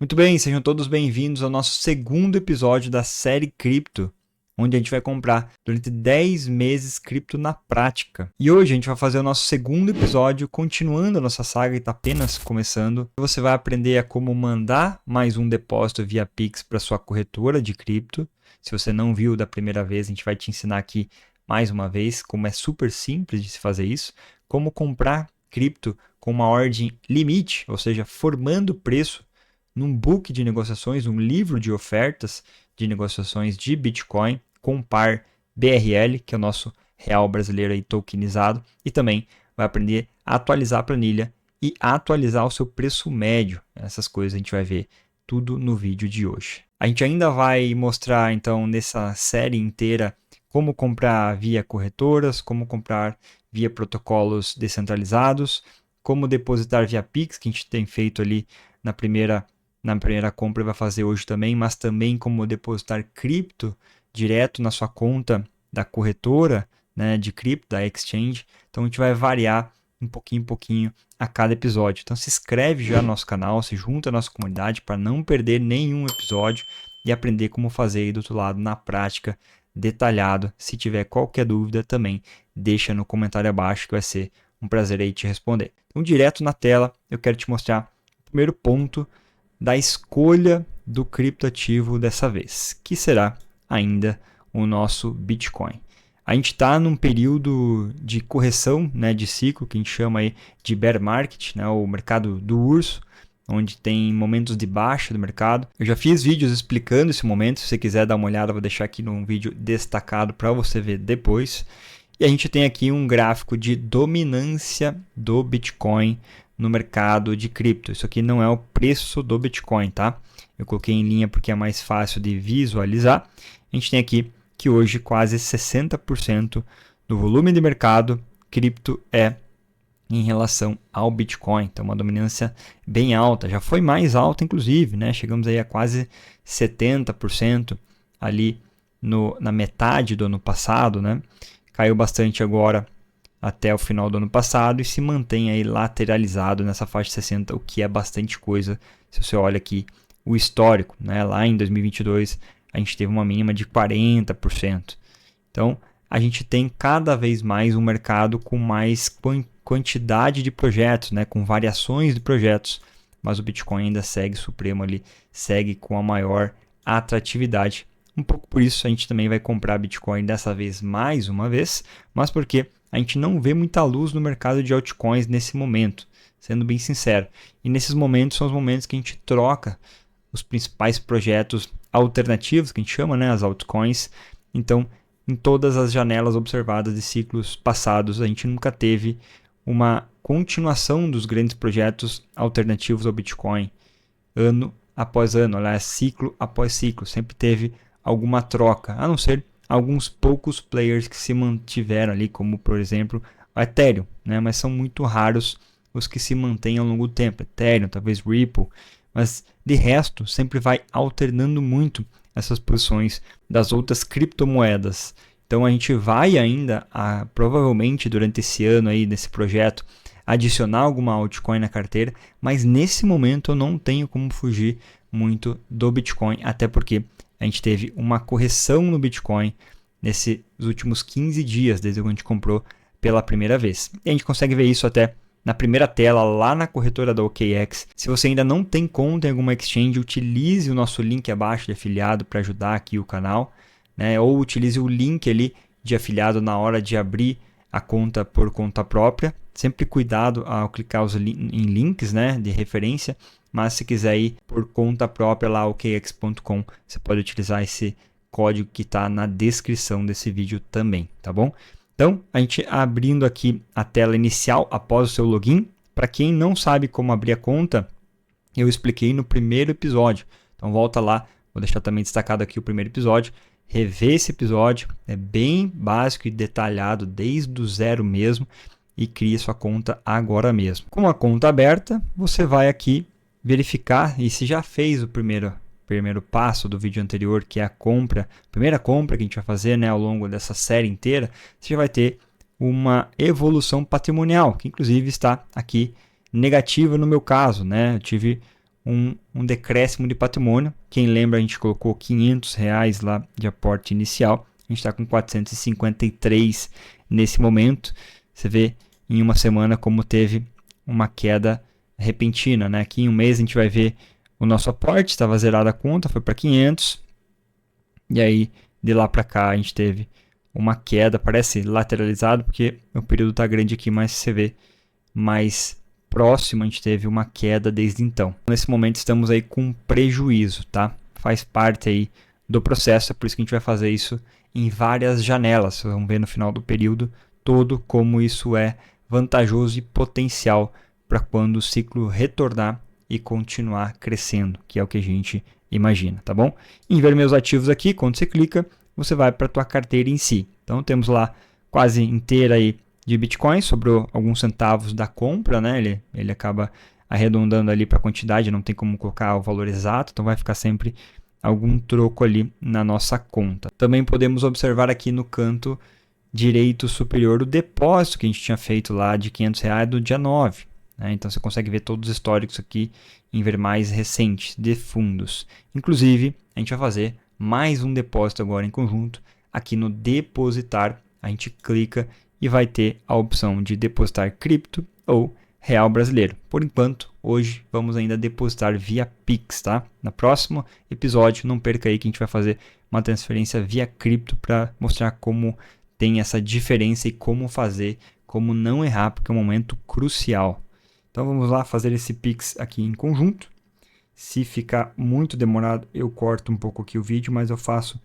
Muito bem, sejam todos bem-vindos ao nosso segundo episódio da série Cripto, onde a gente vai comprar durante 10 meses cripto na prática. E hoje a gente vai fazer o nosso segundo episódio, continuando a nossa saga que está apenas começando. Você vai aprender a como mandar mais um depósito via Pix para sua corretora de cripto. Se você não viu da primeira vez, a gente vai te ensinar aqui mais uma vez como é super simples de se fazer isso, como comprar cripto com uma ordem limite, ou seja, formando preço num book de negociações, um livro de ofertas de negociações de Bitcoin com par BRL, que é o nosso real brasileiro aí tokenizado, e também vai aprender a atualizar a planilha e atualizar o seu preço médio. Essas coisas a gente vai ver tudo no vídeo de hoje. A gente ainda vai mostrar então nessa série inteira como comprar via corretoras, como comprar via protocolos descentralizados, como depositar via Pix, que a gente tem feito ali na primeira compra vai fazer hoje também, mas também como depositar cripto direto na sua conta da corretora, né, de cripto, da exchange. Então a gente vai variar um pouquinho em pouquinho a cada episódio. Então se inscreve já no nosso canal, se junta à nossa comunidade para não perder nenhum episódio e aprender como fazer aí do outro lado na prática, detalhado. Se tiver qualquer dúvida também, deixa no comentário abaixo que vai ser um prazer aí te responder. Então direto na tela eu quero te mostrar o primeiro ponto da escolha do criptoativo dessa vez, que será ainda o nosso Bitcoin. A gente está num período de correção, né, de ciclo, que a gente chama aí de bear market, né, o mercado do urso, onde tem momentos de baixa do mercado. Eu já fiz vídeos explicando esse momento, se você quiser dar uma olhada, vou deixar aqui num vídeo destacado para você ver depois. E a gente tem aqui um gráfico de dominância do Bitcoin no mercado de cripto. Isso aqui não é o preço do Bitcoin, tá? Eu coloquei em linha porque é mais fácil de visualizar. A gente tem aqui que hoje quase 60% do volume de mercado cripto é em relação ao Bitcoin. Então, uma dominância bem alta. Já foi mais alta, inclusive, né? Chegamos aí a quase 70% ali na metade do ano passado, né? Caiu bastante agora até o final do ano passado e se mantém aí lateralizado nessa faixa de 60, o que é bastante coisa. Se você olha aqui o histórico, né? Lá em 2022 a gente teve uma mínima de 40%. Então a gente tem cada vez mais um mercado com mais quantidade de projetos, né? Com variações de projetos, mas o Bitcoin ainda segue supremo ali, segue com a maior atratividade. Um pouco por isso a gente também vai comprar Bitcoin dessa vez mais uma vez, mas porque a gente não vê muita luz no mercado de altcoins nesse momento, sendo bem sincero. E nesses momentos são os momentos que a gente troca os principais projetos alternativos, que a gente chama, né, as altcoins. Então, em todas as janelas observadas de ciclos passados, a gente nunca teve uma continuação dos grandes projetos alternativos ao Bitcoin, ano após ano, aliás, ciclo após ciclo. Sempre teve alguma troca, a não ser alguns poucos players que se mantiveram ali, como por exemplo o Ethereum, né? Mas são muito raros os que se mantêm ao longo do tempo. Ethereum, talvez Ripple, mas de resto sempre vai alternando muito essas posições das outras criptomoedas. Então a gente vai ainda, provavelmente durante esse ano aí, nesse projeto, adicionar alguma altcoin na carteira, mas nesse momento eu não tenho como fugir muito do Bitcoin, até porque a gente teve uma correção no Bitcoin nesses últimos 15 dias, desde que a gente comprou pela primeira vez. E a gente consegue ver isso até na primeira tela, lá na corretora da OKX. Se você ainda não tem conta em alguma exchange, utilize o nosso link abaixo de afiliado para ajudar aqui o canal, né? Ou utilize o link ali de afiliado na hora de abrir a conta por conta própria. Sempre cuidado ao clicar em links, né, de referência, mas se quiser ir por conta própria lá, okx.com, você pode utilizar esse código que está na descrição desse vídeo também, tá bom? Então, a gente abrindo aqui a tela inicial após o seu login. Para quem não sabe como abrir a conta, eu expliquei no primeiro episódio. Então, volta lá, vou deixar também destacado aqui o primeiro episódio. Rever esse episódio, é bem básico e detalhado, desde o zero mesmo, e crie sua conta agora mesmo. Com a conta aberta, você vai aqui verificar, e se já fez o primeiro passo do vídeo anterior, que é a primeira compra que a gente vai fazer, né, ao longo dessa série inteira, você já vai ter uma evolução patrimonial, que inclusive está aqui negativa no meu caso, né? Eu tive um decréscimo de patrimônio. Quem lembra, a gente colocou R$500 lá de aporte inicial. A gente está com 453 nesse momento. Você vê em uma semana como teve uma queda repentina, né? Aqui em um mês a gente vai ver o nosso aporte, estava zerada a conta, foi para 500. E aí, de lá para cá, a gente teve uma queda, parece lateralizado, porque o período está grande aqui, mas você vê mais próximo, a gente teve uma queda desde então. Nesse momento estamos aí com prejuízo, tá? Faz parte aí do processo, é por isso que a gente vai fazer isso em várias janelas. Vocês vão ver no final do período todo como isso é vantajoso e potencial para quando o ciclo retornar e continuar crescendo, que é o que a gente imagina, tá bom? Em ver meus ativos aqui, quando você clica, você vai para a tua carteira em si. Então temos lá quase inteira aí de Bitcoin, sobrou alguns centavos da compra, né? Ele acaba arredondando ali para a quantidade, não tem como colocar o valor exato, então vai ficar sempre algum troco ali na nossa conta. Também podemos observar aqui no canto direito superior o depósito que a gente tinha feito lá de R$500 do dia 9. Né? Então você consegue ver todos os históricos aqui em ver mais recentes de fundos. Inclusive, a gente vai fazer mais um depósito agora em conjunto. Aqui no depositar, a gente clica e vai ter a opção de depositar cripto ou real brasileiro. Por enquanto, hoje vamos ainda depositar via Pix, tá? No próximo episódio, não perca aí que a gente vai fazer uma transferência via cripto para mostrar como tem essa diferença e como fazer, como não errar, porque é um momento crucial. Então vamos lá fazer esse Pix aqui em conjunto. Se ficar muito demorado, eu corto um pouco aqui o vídeo, mas eu faço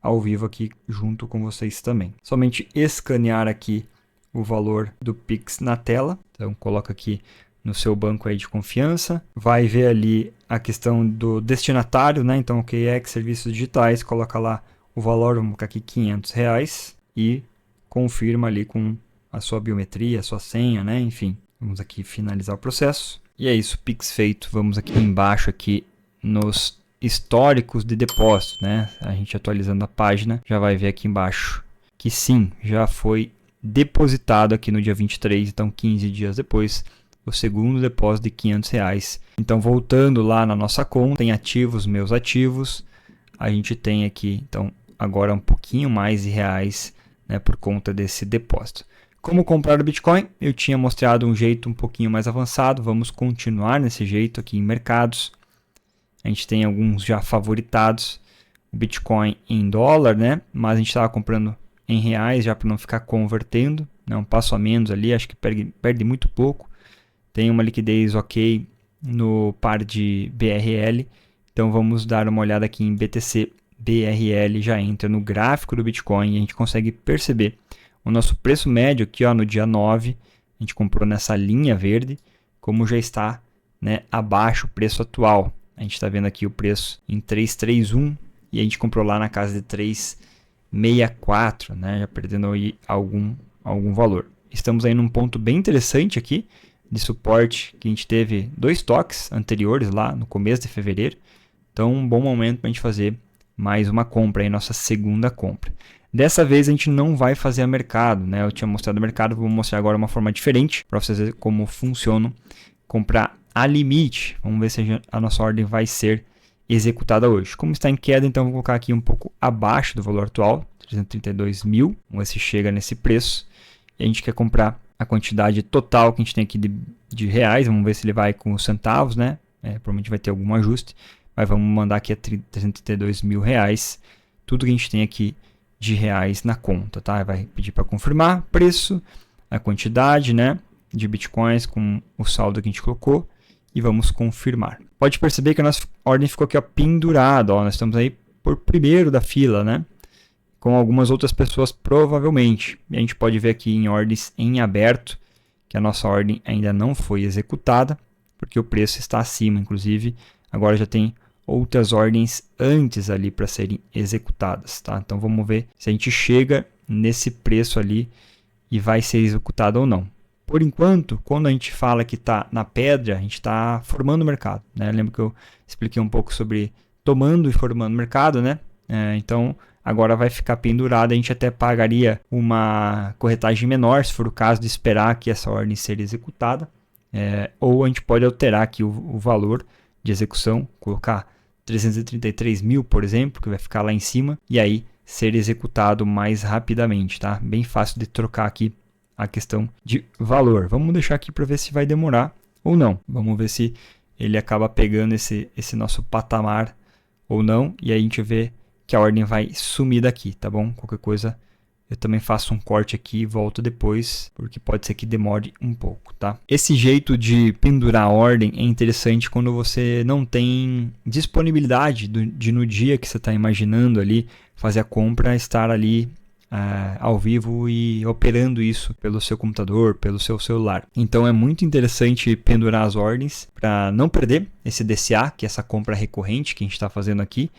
ao vivo aqui junto com vocês também. Somente escanear aqui o valor do Pix na tela. Então coloca aqui no seu banco aí de confiança. Vai ver ali a questão do destinatário, né? Então o QX Serviços Digitais, coloca lá o valor, vamos colocar aqui R$500 e confirma ali com a sua biometria, a sua senha, né? Enfim, vamos aqui finalizar o processo. E é isso, Pix feito. Vamos aqui embaixo aqui nos históricos de depósito, né? A gente atualizando a página, já vai ver aqui embaixo que sim, já foi depositado aqui no dia 23, então 15 dias depois, o segundo depósito de R$500. Então voltando lá na nossa conta, em ativos, meus ativos, a gente tem aqui, então agora um pouquinho mais de reais, né, por conta desse depósito. Como comprar o Bitcoin? Eu tinha mostrado um jeito um pouquinho mais avançado, vamos continuar nesse jeito aqui em mercados. A gente tem alguns já favoritados, o Bitcoin em dólar, né? Mas a gente estava comprando em reais já para não ficar convertendo, né? Um passo a menos ali, acho que perde muito pouco. Tem uma liquidez ok no par de BRL, então vamos dar uma olhada aqui em BTC BRL, já entra no gráfico do Bitcoin e a gente consegue perceber o nosso preço médio aqui, ó, no dia 9, a gente comprou nessa linha verde, como já está, né, abaixo o preço atual. A gente está vendo aqui o preço em 331 e a gente comprou lá na casa de 364, né, já perdendo aí algum valor. Estamos aí num ponto bem interessante aqui de suporte, que a gente teve 2 toques anteriores lá no começo de fevereiro. Então um bom momento para a gente fazer mais uma compra, aí, nossa segunda compra. Dessa vez a gente não vai fazer a mercado, né? Eu tinha mostrado o mercado, vou mostrar agora uma forma diferente para vocês verem como funciona comprar a limite. Vamos ver se a nossa ordem vai ser executada hoje. Como está em queda, então vou colocar aqui um pouco abaixo do valor atual, 332 mil. Vamos ver se chega nesse preço. E a gente quer comprar a quantidade total que a gente tem aqui de reais. Vamos ver se ele vai com os centavos, né? Provavelmente vai ter algum ajuste. Mas vamos mandar aqui a 332 mil reais. Tudo que a gente tem aqui de reais na conta, tá? Vai pedir para confirmar preço, a quantidade, né, de bitcoins com o saldo que a gente colocou e vamos confirmar. Pode perceber que a nossa ordem ficou aqui, ó, pendurada, ó, nós estamos aí por primeiro da fila, né, com algumas outras pessoas provavelmente. E a gente pode ver aqui em ordens em aberto que a nossa ordem ainda não foi executada, porque o preço está acima, inclusive agora já tem outras ordens antes ali para serem executadas, tá? Então vamos ver se a gente chega nesse preço ali e vai ser executado ou não. Por enquanto, quando a gente fala que está na pedra, a gente está formando o mercado, né? Lembra que eu expliquei um pouco sobre tomando e formando o mercado, né? Então agora vai ficar pendurado, a gente até pagaria uma corretagem menor, se for o caso de esperar que essa ordem seja executada, ou a gente pode alterar aqui o valor de execução, colocar 333 mil, por exemplo, que vai ficar lá em cima, e aí ser executado mais rapidamente, tá? Bem fácil de trocar aqui a questão de valor. Vamos deixar aqui para ver se vai demorar ou não. Vamos ver se ele acaba pegando esse nosso patamar ou não, e aí a gente vê que a ordem vai sumir daqui, tá bom? Qualquer coisa eu também faço um corte aqui e volto depois, porque pode ser que demore um pouco, tá? Esse jeito de pendurar a ordem é interessante quando você não tem disponibilidade de no dia que você está imaginando ali fazer a compra, estar ali ao vivo e operando isso pelo seu computador, pelo seu celular. Então é muito interessante pendurar as ordens para não perder esse DCA, que é essa compra recorrente que a gente está fazendo aqui.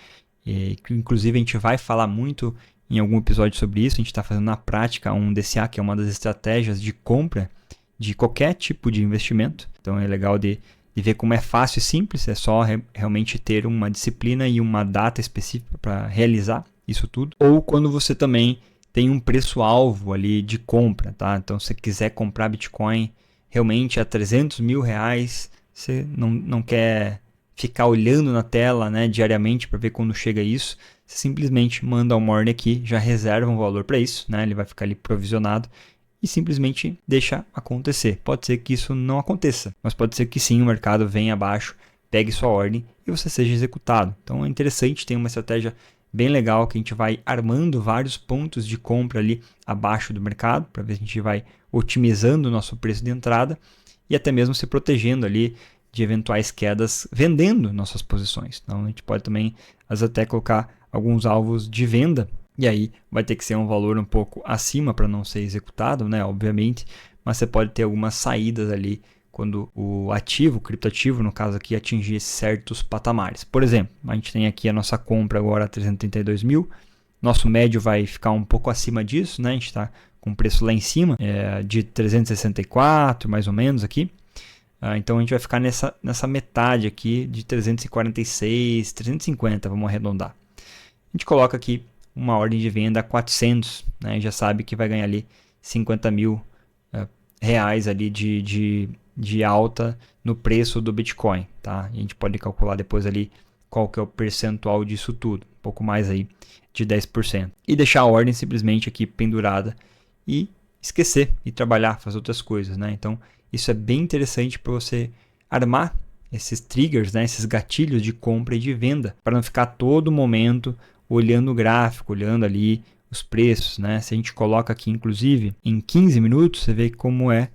E, inclusive a gente vai falar muito em algum episódio sobre isso. A gente está fazendo na prática um DCA, que é uma das estratégias de compra de qualquer tipo de investimento. Então é legal de ver como é fácil e simples. É só realmente ter uma disciplina e uma data específica para realizar isso tudo. Ou quando você também tem um preço-alvo ali de compra, tá? Então, se você quiser comprar Bitcoin realmente a 300 mil reais, você não quer ficar olhando na tela, né, diariamente para ver quando chega isso, você simplesmente manda uma ordem aqui, já reserva um valor para isso, né? Ele vai ficar ali provisionado e simplesmente deixa acontecer. Pode ser que isso não aconteça, mas pode ser que sim, o mercado venha abaixo, pegue sua ordem e você seja executado. Então é interessante, tem uma estratégia bem legal que a gente vai armando vários pontos de compra ali abaixo do mercado, para ver se a gente vai otimizando o nosso preço de entrada e até mesmo se protegendo ali de eventuais quedas, vendendo nossas posições. Então a gente pode também às vezes até colocar alguns alvos de venda, e aí vai ter que ser um valor um pouco acima para não ser executado, né, obviamente, mas você pode ter algumas saídas ali quando o ativo, o criptoativo, no caso aqui, atingir certos patamares. Por exemplo, a gente tem aqui a nossa compra agora a 332 mil, nosso médio vai ficar um pouco acima disso, né? A gente está com o preço lá em cima, de 364 mais ou menos aqui. Então a gente vai ficar nessa metade aqui de 346, 350, vamos arredondar. A gente coloca aqui uma ordem de venda a 400, né? Já sabe que vai ganhar ali 50 mil reais ali de alta no preço do Bitcoin, tá? A gente pode calcular depois ali qual que é o percentual disso tudo, um pouco mais aí de 10%. E deixar a ordem simplesmente aqui pendurada e esquecer e trabalhar, fazer outras coisas, né? Então isso é bem interessante para você armar esses triggers, né? Esses gatilhos de compra e de venda, para não ficar todo momento olhando o gráfico, olhando ali os preços, né? Se a gente coloca aqui, inclusive, em 15 minutos, você vê como é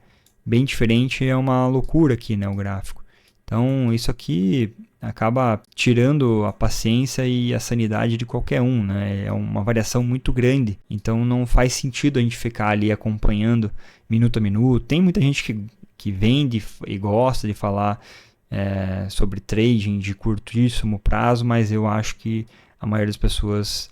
bem diferente, é uma loucura aqui, né, o gráfico. Então, isso aqui acaba tirando a paciência e a sanidade de qualquer um, né? É uma variação muito grande. Então, não faz sentido a gente ficar ali acompanhando minuto a minuto. Tem muita gente que vende e gosta de falar sobre trading de curtíssimo prazo, mas eu acho que a maioria das pessoas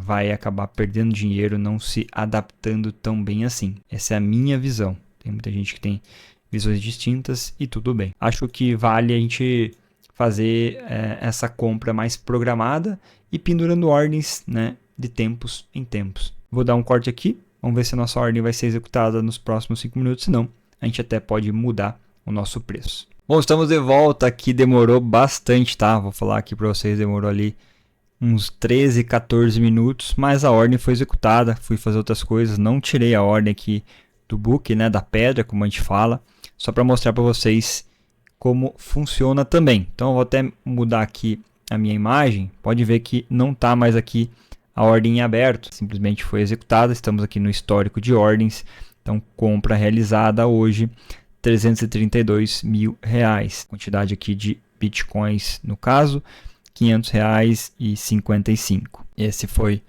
vai acabar perdendo dinheiro, não se adaptando tão bem assim. Essa é a minha visão. Tem muita gente que tem visões distintas e tudo bem. Acho que vale a gente fazer essa compra mais programada e pendurando ordens, né, de tempos em tempos. Vou dar um corte aqui, vamos ver se a nossa ordem vai ser executada nos próximos 5 minutos, senão a gente até pode mudar o nosso preço. Bom, estamos de volta aqui, demorou bastante, tá? Vou falar aqui para vocês, demorou ali uns 13, 14 minutos, mas a ordem foi executada, fui fazer outras coisas, não tirei a ordem aqui do book, né, da pedra, como a gente fala, só para mostrar para vocês como funciona também. Então eu vou até mudar aqui a minha imagem, pode ver que não está mais aqui a ordem em aberto, simplesmente foi executada, estamos aqui no histórico de ordens, então compra realizada hoje, 332 mil reais, quantidade aqui de bitcoins no caso, 500 reais e 55. Esse foi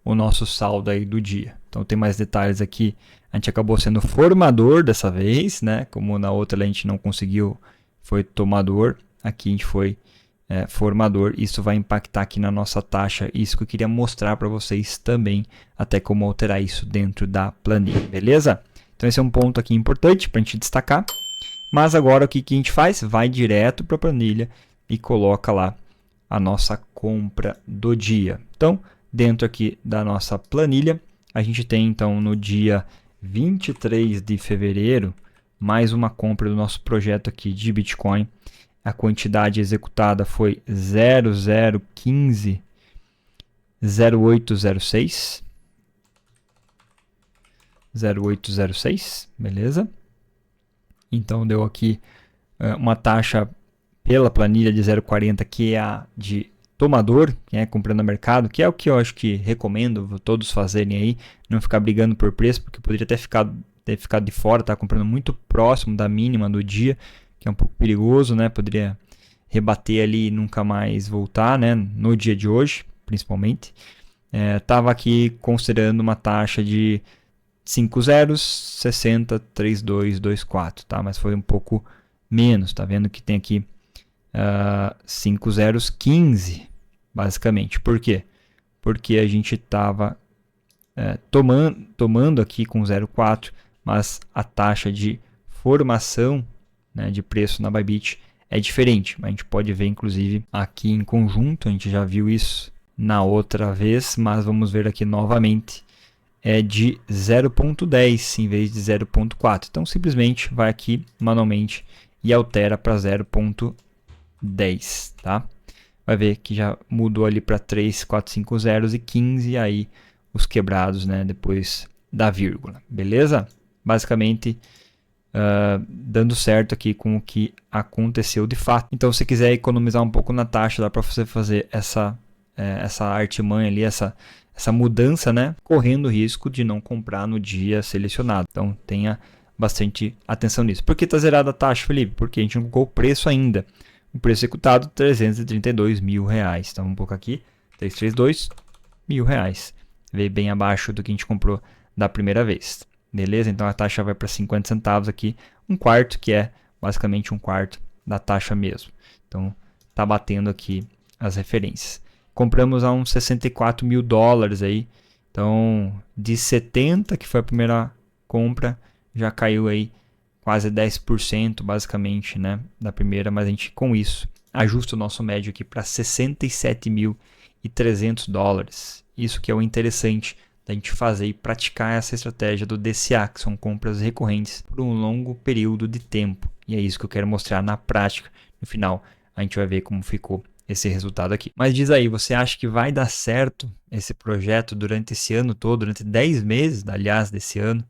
o nosso saldo aí do dia. Então tem mais detalhes aqui. A gente acabou sendo formador dessa vez, né? Como na outra a gente não conseguiu, foi tomador. Aqui a gente foi formador. Isso vai impactar aqui na nossa taxa. Isso que eu queria mostrar para vocês também, até como alterar isso dentro da planilha, beleza? Então esse é um ponto aqui importante para a gente destacar. Mas agora o que a gente faz? Vai direto para a planilha e coloca lá a nossa compra do dia. Então, dentro aqui da nossa planilha, a gente tem então no dia 23 de fevereiro, mais uma compra do nosso projeto aqui de Bitcoin. A quantidade executada foi 00150806. 0806, beleza? Então deu aqui uma taxa pela planilha de 0,40, que é a de tomador, que é comprando no mercado, que é o que eu acho que recomendo todos fazerem aí, não ficar brigando por preço, porque poderia ter ficado de fora, tá comprando muito próximo da mínima do dia, que é um pouco perigoso, né? Poderia rebater ali e nunca mais voltar, né? No dia de hoje, principalmente. Estava aqui considerando uma taxa de 50603224, tá? Mas foi um pouco menos, tá vendo que tem aqui 5015, basicamente. Por quê? Porque a gente estava tomando aqui com 0,4, mas a taxa de formação, né, de preço na Bybit é diferente. A gente pode ver, inclusive, aqui em conjunto, a gente já viu isso na outra vez, mas vamos ver aqui novamente. É de 0,10 em vez de 0,4. Então, simplesmente vai aqui manualmente e altera para 0,10, tá? Vai ver que já mudou ali para 3, 4, 5 zeros e 15, aí os quebrados, né, depois da vírgula, beleza? Basicamente, dando certo aqui com o que aconteceu de fato. Então, se quiser economizar um pouco na taxa, dá para você fazer essa artimanha ali, essa mudança, né, correndo o risco de não comprar no dia selecionado. Então, tenha bastante atenção nisso. Por que está zerada a taxa, Felipe? Porque a gente não colocou o preço ainda. O preço executado, R$332 mil. Então, vamos colocar aqui, 332 mil reais. Veio bem abaixo do que a gente comprou da primeira vez. Beleza? Então, a taxa vai para 50 centavos aqui. Um quarto, que é basicamente um quarto da taxa mesmo. Então, está batendo aqui as referências. Compramos a uns 64 mil dólares aí. Então, de 70, que foi a primeira compra, já caiu aí quase 10%, basicamente, né, da primeira. Mas a gente, com isso, ajusta o nosso médio aqui para 67.300 dólares. Isso que é o interessante da gente fazer e praticar essa estratégia do DCA, que são compras recorrentes por um longo período de tempo. E é isso que eu quero mostrar na prática. No final, a gente vai ver como ficou esse resultado aqui. Mas diz aí, você acha que vai dar certo esse projeto durante esse ano todo, durante 10 meses, aliás, desse ano?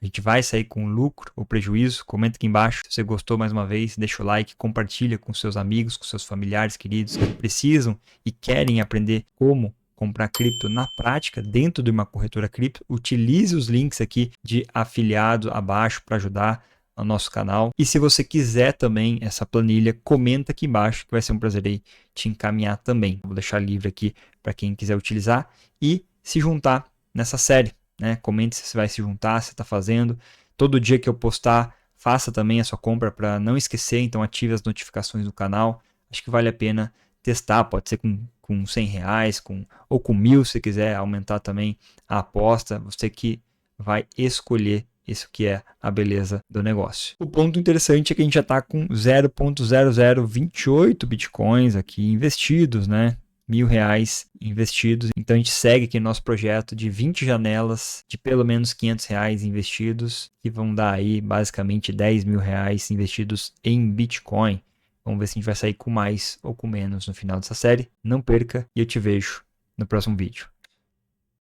A gente vai sair com lucro ou prejuízo? Comenta aqui embaixo. Se você gostou mais uma vez, deixa o like, compartilha com seus amigos, com seus familiares queridos que precisam e querem aprender como comprar cripto na prática dentro de uma corretora cripto. Utilize os links aqui de afiliado abaixo para ajudar no nosso canal. E se você quiser também essa planilha, comenta aqui embaixo que vai ser um prazer aí te encaminhar também. Vou deixar livre aqui para quem quiser utilizar e se juntar nessa série, né? Comente se você vai se juntar, se está fazendo. Todo dia que eu postar, faça também a sua compra para não esquecer, então ative as notificações do canal. Acho que vale a pena testar, pode ser com R$100, ou com 1.000, se quiser aumentar também a aposta. Você que vai escolher isso que é a beleza do negócio. O ponto interessante é que a gente já está com 0,0028 bitcoins aqui investidos, né? R$1.000 investidos. Então a gente segue aqui no nosso projeto de 20 janelas de pelo menos R$500 investidos, que vão dar aí basicamente R$10.000 investidos em Bitcoin. Vamos ver se a gente vai sair com mais ou com menos no final dessa série. Não perca e eu te vejo no próximo vídeo.